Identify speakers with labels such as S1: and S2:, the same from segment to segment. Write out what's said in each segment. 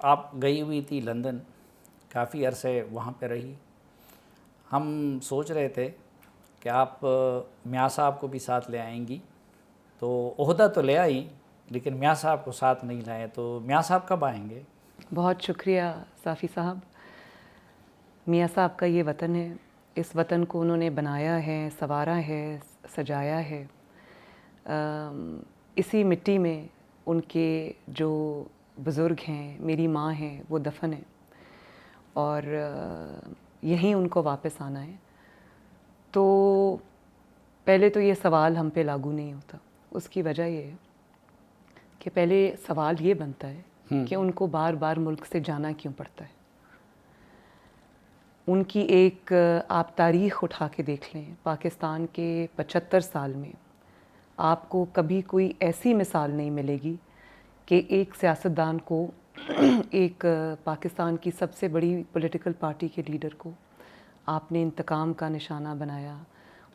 S1: آپ گئی ہوئی تھی لندن، کافی عرصے وہاں پہ رہی. ہم سوچ رہے تھے کہ آپ میاں صاحب کو بھی ساتھ لے آئیں گی، تو عہدہ تو لے آئی لیکن میاں صاحب کو ساتھ نہیں لائے، تو میاں صاحب کب آئیں گے؟
S2: بہت شکریہ صافی صاحب. میاں صاحب کا یہ وطن ہے، اس وطن کو انہوں نے بنایا ہے، سنوارا ہے، سجایا ہے. اسی مٹی میں ان کے جو بزرگ ہیں، میری ماں ہیں، وہ دفن ہیں اور یہیں ان کو واپس آنا ہے. تو پہلے تو یہ سوال ہم پہ لاگو نہیں ہوتا. اس کی وجہ یہ ہے کہ پہلے سوال یہ بنتا ہے کہ ان کو بار بار ملک سے جانا کیوں پڑتا ہے. ان کی ایک آپ تاریخ اٹھا کے دیکھ لیں، پاکستان کے 75 سال میں آپ کو کبھی کوئی ایسی مثال نہیں ملے گی کہ ایک سیاستدان کو ایک پاکستان کی سب سے بڑی پولیٹیکل پارٹی کے لیڈر کو آپ نے انتقام کا نشانہ بنایا،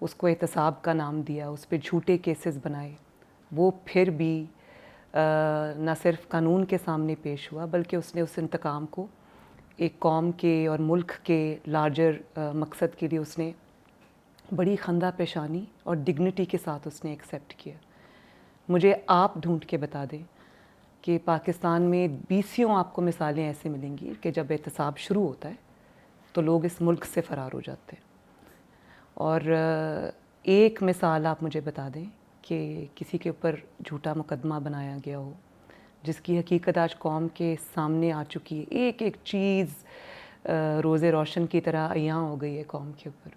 S2: اس کو احتساب کا نام دیا، اس پہ جھوٹے کیسز بنائے. وہ پھر بھی نہ صرف قانون کے سامنے پیش ہوا بلکہ اس نے اس انتقام کو ایک قوم کے اور ملک کے لارجر مقصد کے لیے اس نے بڑی خندہ پیشانی اور ڈگنیٹی کے ساتھ اس نے ایکسیپٹ کیا. مجھے آپ ڈھونڈ کے بتا دیں کہ پاکستان میں بیسیوں آپ کو مثالیں ایسے ملیں گی کہ جب احتساب شروع ہوتا ہے تو لوگ اس ملک سے فرار ہو جاتے ہیں. اور ایک مثال آپ مجھے بتا دیں کہ کسی کے اوپر جھوٹا مقدمہ بنایا گیا ہو جس کی حقیقت آج قوم کے سامنے آ چکی ہے. ایک ایک چیز روز روشن کی طرح عیاں ہو گئی ہے قوم کے اوپر.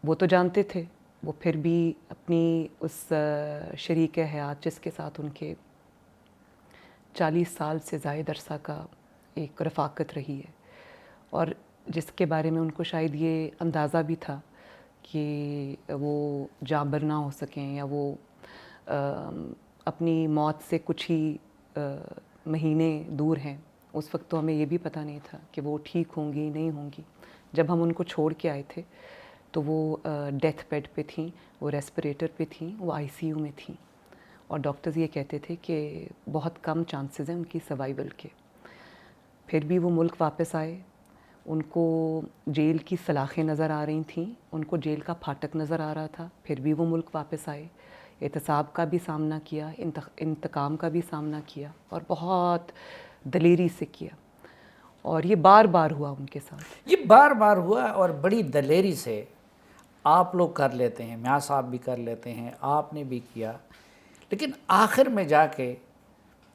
S2: وہ تو جانتے تھے، وہ پھر بھی اپنی اس شریک حیات جس کے ساتھ ان کے 40 سال سے زائد عرصہ کا ایک رفاقت رہی ہے اور جس کے بارے میں ان کو شاید یہ اندازہ بھی تھا کہ وہ جانبر نہ ہو سکیں یا وہ اپنی موت سے کچھ ہی مہینے دور ہیں. اس وقت تو ہمیں یہ بھی پتہ نہیں تھا کہ وہ ٹھیک ہوں گی نہیں ہوں گی. جب ہم ان کو چھوڑ کے آئے تھے تو وہ ڈیتھ بیڈ پہ تھیں، وہ ریسپریٹر پہ تھیں، وہ آئی سی یو میں تھیں اور ڈاکٹرز یہ کہتے تھے کہ بہت کم چانسز ہیں ان کی سروائیول کے. پھر بھی وہ ملک واپس آئے. ان کو جیل کی سلاخیں نظر آ رہی تھیں، ان کو جیل کا پھاٹک نظر آ رہا تھا، پھر بھی وہ ملک واپس آئے. احتساب کا بھی سامنا کیا، انتقام کا بھی سامنا کیا اور بہت دلیری سے کیا. اور یہ بار بار ہوا ان کے ساتھ.
S1: یہ بار بار ہوا اور بڑی دلیری سے آپ لوگ کر لیتے ہیں، میاں صاحب بھی کر لیتے ہیں، آپ نے بھی کیا، لیکن آخر میں جا کے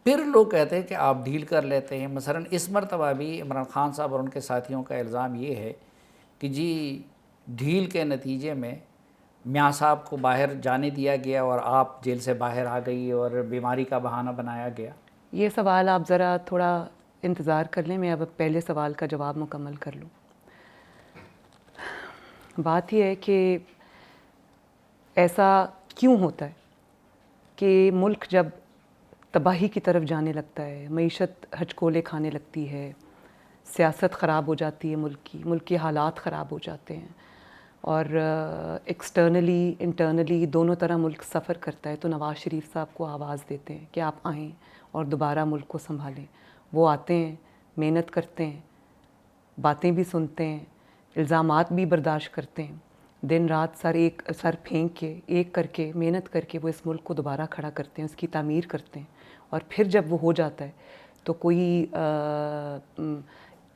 S1: پھر لوگ کہتے ہیں کہ آپ ڈھیل کر لیتے ہیں. مثلا اس مرتبہ بھی عمران خان صاحب اور ان کے ساتھیوں کا الزام یہ ہے کہ جی ڈھیل کے نتیجے میں میاں صاحب کو باہر جانے دیا گیا اور آپ جیل سے باہر آ گئی اور بیماری کا بہانہ بنایا گیا.
S2: یہ سوال آپ ذرا تھوڑا انتظار کر لیں، میں اب پہلے سوال کا جواب مکمل کر لوں. بات یہ ہے کہ ایسا کیوں ہوتا ہے کہ ملک جب تباہی کی طرف جانے لگتا ہے، معیشت ہچکولے کھانے لگتی ہے، سیاست خراب ہو جاتی ہے، ملک کے حالات خراب ہو جاتے ہیں اور ایکسٹرنلی انٹرنلی دونوں طرح ملک سفر کرتا ہے، تو نواز شریف صاحب کو آواز دیتے ہیں کہ آپ آئیں اور دوبارہ ملک کو سنبھالیں. وہ آتے ہیں، محنت کرتے ہیں، باتیں بھی سنتے ہیں، الزامات بھی برداشت کرتے ہیں، دن رات سر پھینک کے ایک کر کے محنت کر کے وہ اس ملک کو دوبارہ کھڑا کرتے ہیں، اس کی تعمیر کرتے ہیں. اور پھر جب وہ ہو جاتا ہے تو کوئی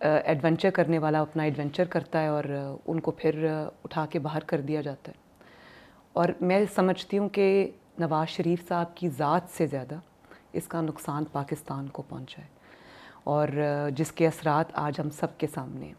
S2: ایڈونچر کرنے والا اپنا ایڈونچر کرتا ہے اور ان کو پھر اٹھا کے باہر کر دیا جاتا ہے. اور میں سمجھتی ہوں کہ نواز شریف صاحب کی ذات سے زیادہ اس کا نقصان پاکستان کو پہنچا ہے اور جس کے اثرات آج ہم سب کے سامنے ہیں.